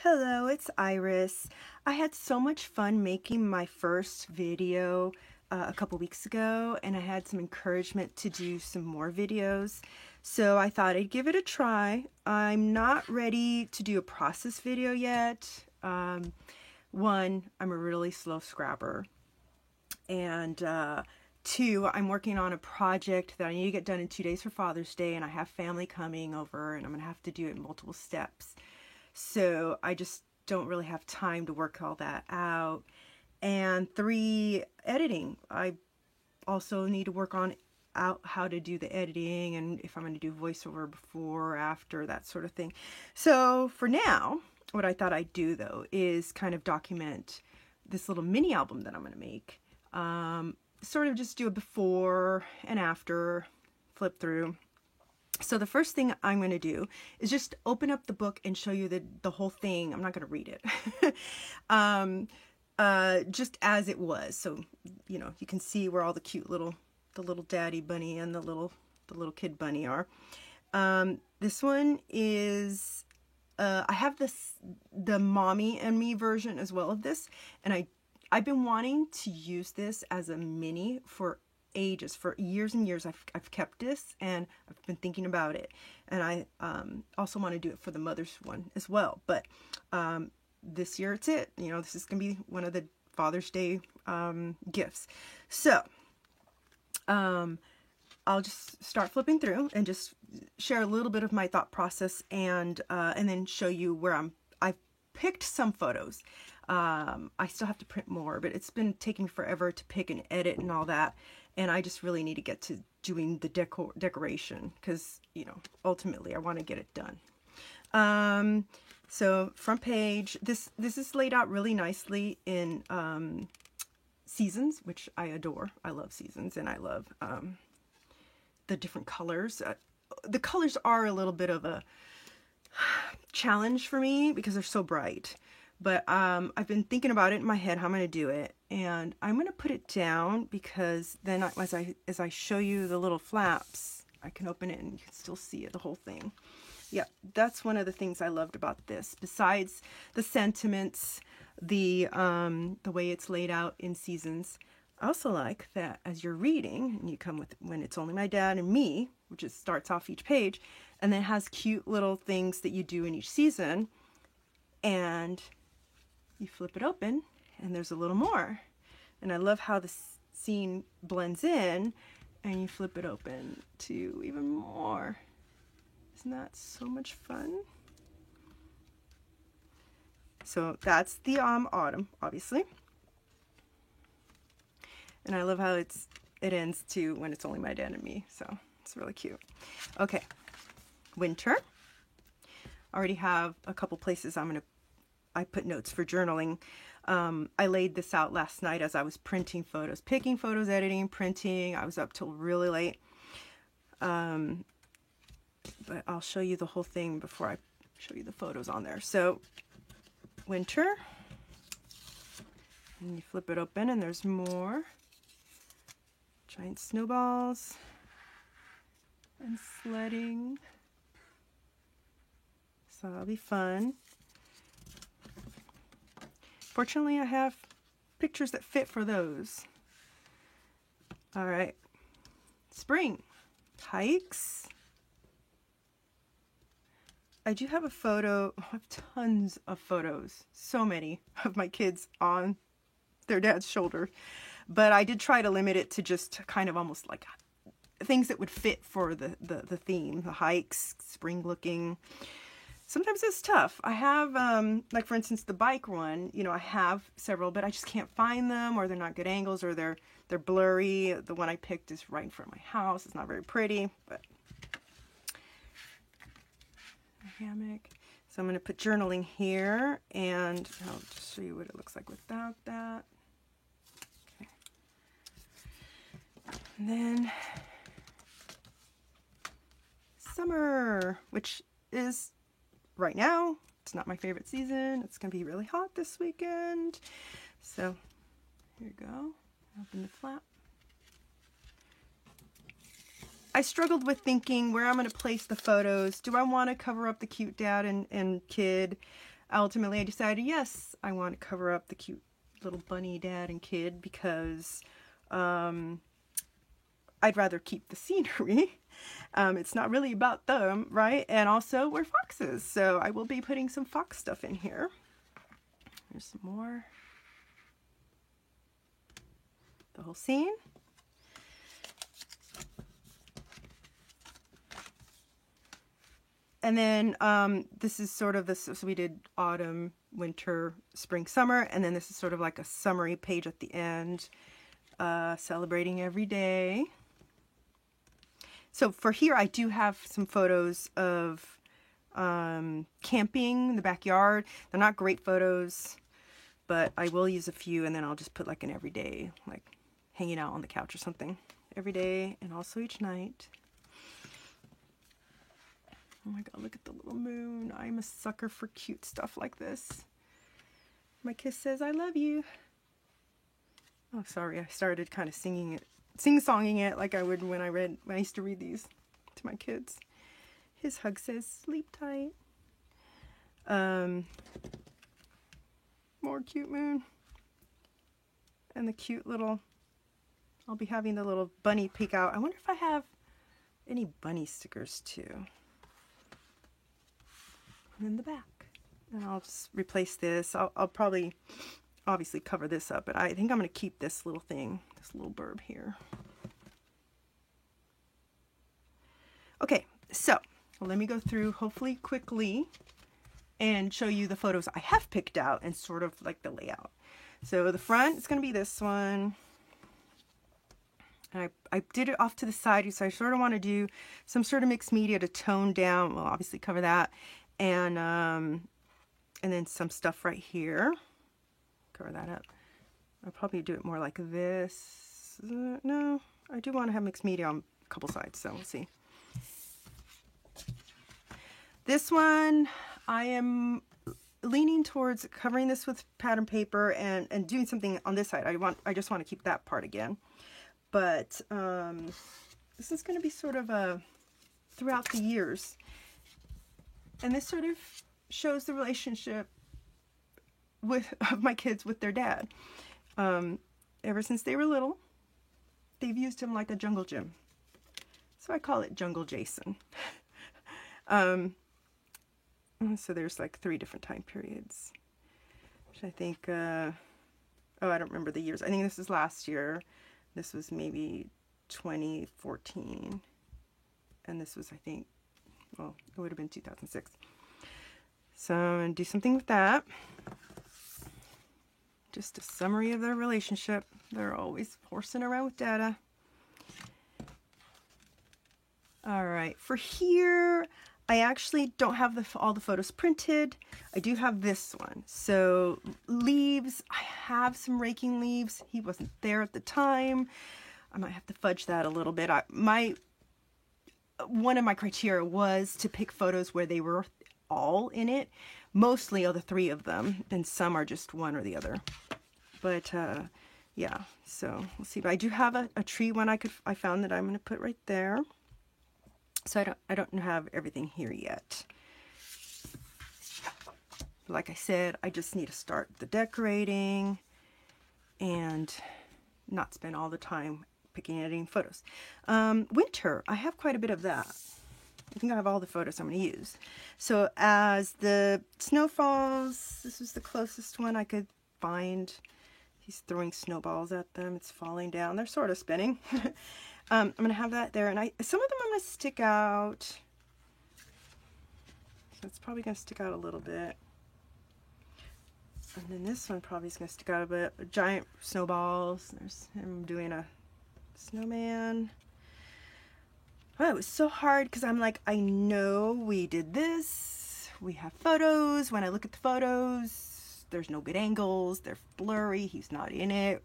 Hello, it's Iris. I had so much fun making my first video a couple weeks ago, and I had some encouragement to do some more videos. So I thought I'd give it a try. I'm not ready to do a process video yet. One, I'm a really slow scrapper. And two, I'm working on a project that I need to get done in 2 days for Father's Day, and I have family coming over, and I'm going to have to do it in multiple steps. So I just don't really have time to work all that out. And three, editing. I also need to work on out how to do the editing and if I'm going to do voiceover before or after, that sort of thing. So for now, what I thought I'd do though is kind of document this little mini album that I'm going to make. Sort of just do a before and after, flip through. So the first thing I'm going to do is just open up the book and show you the whole thing. I'm not going to read it. Just as it was. So, you know, you can see where all the cute the little daddy bunny and the little kid bunny are. This one is, I have the mommy and me version as well of this. And I've been wanting to use this as a mini for ages, for years and years. I've kept this and I've been thinking about it, and I also want to do it for the mother's one as well, but this year it's it. You know, this is gonna be one of the Father's Day gifts. So I'll just start flipping through and just share a little bit of my thought process, and then show you where I've picked some photos. I still have to print more, but it's been taking forever to pick and edit and all that. And I just really need to get to doing the decoration because, you know, ultimately I want to get it done. So front page, this is laid out really nicely in seasons, which I adore. I love seasons, and I love the different colors. The colors are a little bit of a challenge for me because they're so bright. But I've been thinking about it in my head how I'm going to do it, and I'm going to put it down because then as I show you the little flaps, I can open it and you can still see it, the whole thing. Yeah, that's one of the things I loved about this. Besides the sentiments, the way it's laid out in seasons, I also like that as you're reading, and you come with When It's Only My Dad and Me, which starts off each page, and then it has cute little things that you do in each season, and you flip it open and there's a little more. And I love how the scene blends in, and you flip it open to even more. Isn't that so much fun? So that's the autumn, obviously. And I love how it ends to When It's Only My Dad and Me. So it's really cute. Okay, winter. I already have a couple places I put notes for journaling. I laid this out last night as I was printing photos, picking photos, editing, printing. I was up till really late. But I'll show you the whole thing before I show you the photos on there. So winter, and you flip it open and there's more giant snowballs and sledding. So that'll be fun. Fortunately, I have pictures that fit for those. All right, spring, hikes. I do have a photo, I have tons of photos, so many of my kids on their dad's shoulder, but I did try to limit it to just kind of almost like things that would fit for the theme, the hikes, spring looking. Sometimes it's tough. I have, like for instance, the bike one, you know, I have several, but I just can't find them, or they're not good angles, or they're blurry. The one I picked is right in front of my house. It's not very pretty, but a hammock. So I'm going to put journaling here, and I'll just show you what it looks like without that. Okay. And then summer, which is right now, it's not my favorite season. It's going to be really hot this weekend. So here you go. Open the flap. I struggled with thinking where I'm going to place the photos. Do I want to cover up the cute dad and kid? ultimately I decided, yes, I want to cover up the cute little bunny dad and kid because I'd rather keep the scenery. It's not really about them, right? And also we're foxes, so I will be putting some fox stuff in here. There's some more. The whole scene. And then this is sort of this, so we did autumn, winter, spring, summer, and then this is sort of like a summary page at the end, celebrating every day. So for here, I do have some photos of camping in the backyard. They're not great photos, but I will use a few, and then I'll just put like an everyday, like hanging out on the couch or something every day, and also each night. Oh my god, look at the little moon. I'm a sucker for cute stuff like this. My kiss says, I love you. Oh, sorry, I started kind of singing it, sing-songing it like I would when I used to read these to my kids. His hug says, sleep tight. More cute moon. And the cute little, I'll be having the little bunny peek out. I wonder if I have any bunny stickers too. In the back, and I'll just replace this. I'll probably obviously cover this up, but I think I'm going to keep this little thing, this little burb here. Okay, so let me go through hopefully quickly and show you the photos I have picked out and sort of like the layout. So the front is going to be this one. And I did it off to the side, so I sort of want to do some sort of mixed media to tone down. We'll obviously cover that. And then some stuff right here. Cover that up. I'll probably do it more like this. No, I do want to have mixed media on a couple sides, so we'll see. This one, I am leaning towards covering this with pattern paper and doing something on this side. I just want to keep that part again. But this is going to be sort of a throughout the years. And this sort of shows the relationship of my kids with their dad. Ever since they were little, they've used him like a jungle gym. So I call it Jungle Jason. So there's like 3 different time periods. Which I think, oh, I don't remember the years. I think this is last year. This was maybe 2014. And this was, I think, well, it would have been 2006. So I'm going to do something with that. Just a summary of their relationship. They're always horsing around with Dada. All right, for here, I actually don't have all the photos printed. I do have this one. So leaves, I have some raking leaves. He wasn't there at the time. I might have to fudge that a little bit. One of my criteria was to pick photos where they were all in it. Mostly of the 3 of them, and some are just one or the other. But yeah, so we'll see. But I do have a tree one I found that I'm going to put right there. So I don't have everything here yet. Like I said, I just need to start the decorating and not spend all the time picking and editing photos. Winter, I have quite a bit of that. I think I have all the photos I'm going to use. So as the snow falls, this is the closest one I could find. He's throwing snowballs at them. It's falling down. They're sort of spinning. I'm going to have that there. And some of them I'm going to stick out. So it's probably going to stick out a little bit. And then this one probably is going to stick out a bit. Giant snowballs. There's him doing a snowman. Oh, it was so hard because I'm like, I know we did this. We have photos. When I look at the photos, there's no good angles. They're blurry. He's not in it.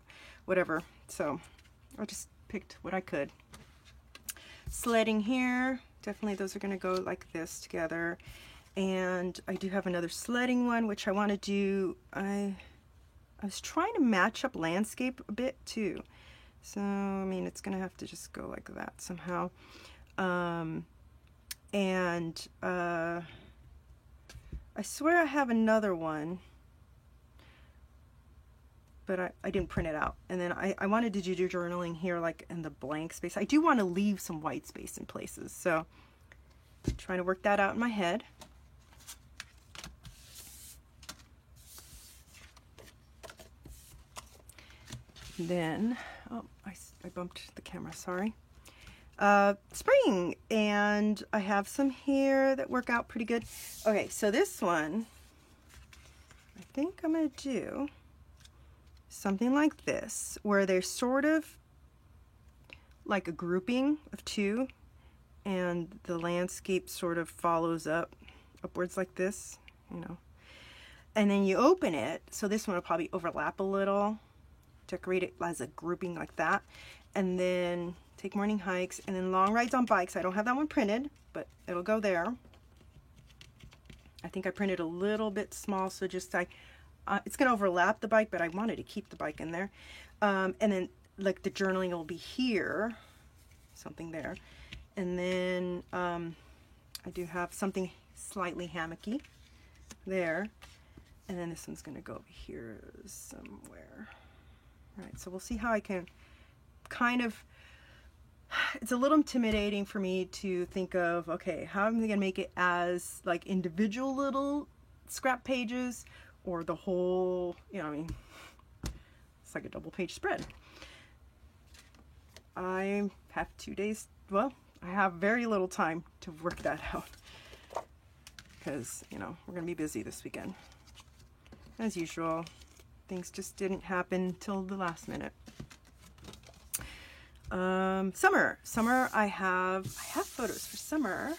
Whatever. So I just picked what I could. Sledding here. Definitely those are going to go like this together. And I do have another sledding one, which I want to do. I was trying to match up landscape a bit too. So, I mean, it's going to have to just go like that somehow. I I swear I have another one, but I didn't print it out. And then I wanted to do journaling here, like in the blank space. I do want to leave some white space in places, so I'm trying to work that out in my head. Then, oh, I bumped the camera, sorry. Spring, and I have some here that work out pretty good. Okay, so this one, I think I'm going to do something like this, where they're sort of like a grouping of two, and the landscape sort of follows upwards like this, you know. And then you open it, so this one will probably overlap a little, decorate it as a grouping like that, and then take morning hikes, and then long rides on bikes. I don't have that one printed, but it'll go there. I think I printed a little bit small, so just it's gonna overlap the bike, but I wanted to keep the bike in there. And then like the journaling will be here, something there. And then I do have something slightly hammocky there. And then this one's gonna go over here somewhere. All right, so we'll see how I can kind of, it's a little intimidating for me to think of, okay, how am I gonna make it as like individual little scrap pages, or the whole, you know, I mean, it's like a double page spread. I have 2 days, well, I have very little time to work that out, because, you know, we're gonna be busy this weekend. As usual, things just didn't happen till the last minute. Summer, I have photos for summer.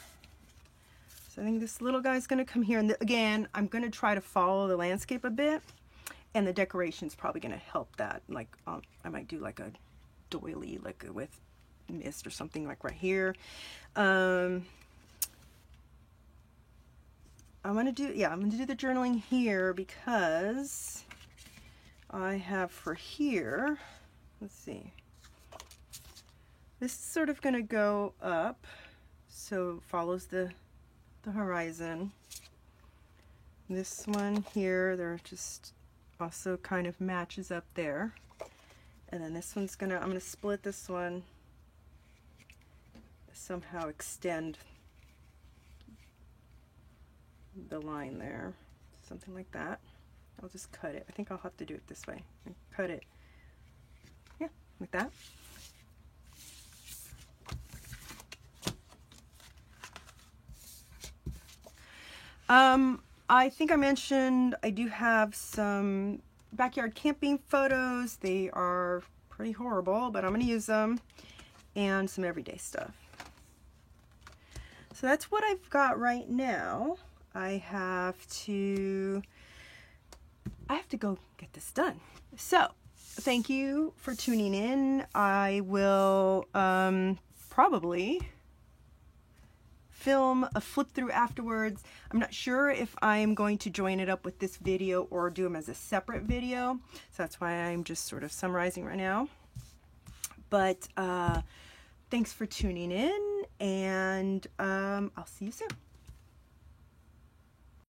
So I think this little guy's gonna come here, and again, I'm gonna try to follow the landscape a bit, and the decoration's probably gonna help that. Like, I might do like a doily, like with mist or something, like right here. I'm gonna do the journaling here, because I have for here, let's see, this is sort of gonna go up, so it follows the horizon. This one here, they're just also kind of matches up there. And then this one's I'm gonna split this one, somehow extend the line there, something like that. I'll just cut it. I think I'll have to do it this way. Cut it, yeah, like that. I think I mentioned I do have some backyard camping photos. They are pretty horrible, but I'm going to use them, and some everyday stuff. So that's what I've got right now. I have to go get this done. So thank you for tuning in. I will probably film a flip through afterwards. I'm not sure if I'm going to join it up with this video or do them as a separate video, so that's why I'm just sort of summarizing right now. But thanks for tuning in, and I'll see you soon.